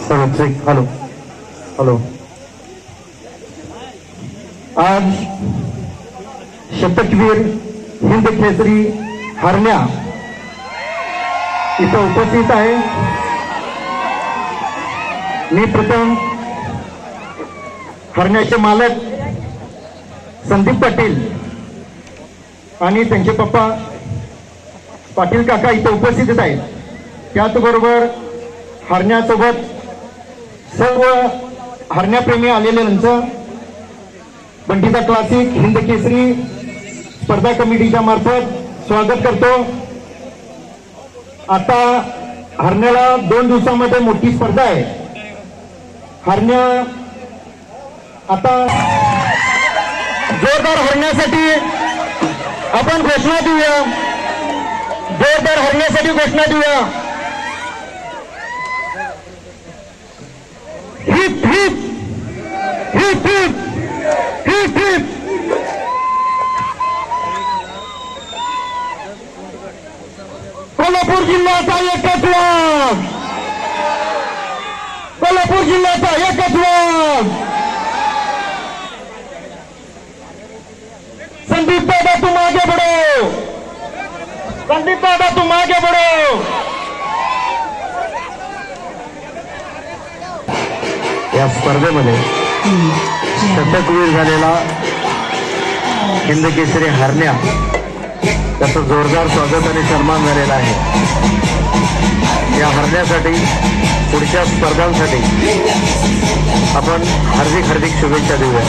Hello hello, आज शतकवीर हिंद केसरी हरण्या इथं उपस्थित आहे. मी प्रथम हरण्याचे मालक संदीप पाटील आणि त्यांचे पप्पा पाटील काका इथं उपस्थित आहेत. त्याचबरोबर हरण्यासोबत सर्व हरण्याप्रेमी आलेल्यांचं बंटीचा क्लासिक हिंद केसरी स्पर्धा कमिटीच्या मार्फत स्वागत करतो. आता हरण्याला 2 दिवसामध्ये मोठी स्पर्धा आहे. हरण्या आता जोरदार हरण्यासाठी आपण घोषणा देऊया. जोरदार हरण्यासाठी घोषणा देऊया. Heap heap heap heap heap heap. Kolhapur जिल्ह्याचा एकच वाघ, कोल्हापूर जिल्ह्याचा एकच वाघ. संदीप दादा तुम आगे बढ़ो, संदीप दादा तुम आगे बढ़ो. या स्पर्धेमध्ये शतकवीर झालेला हिंद केसरी हरण्या त्याचं जोरदार स्वागत आणि सन्मान झालेला आहे. या हरण्यासाठी पुढच्या स्पर्धांसाठी आपण हार्दिक हार्दिक शुभेच्छा देऊया.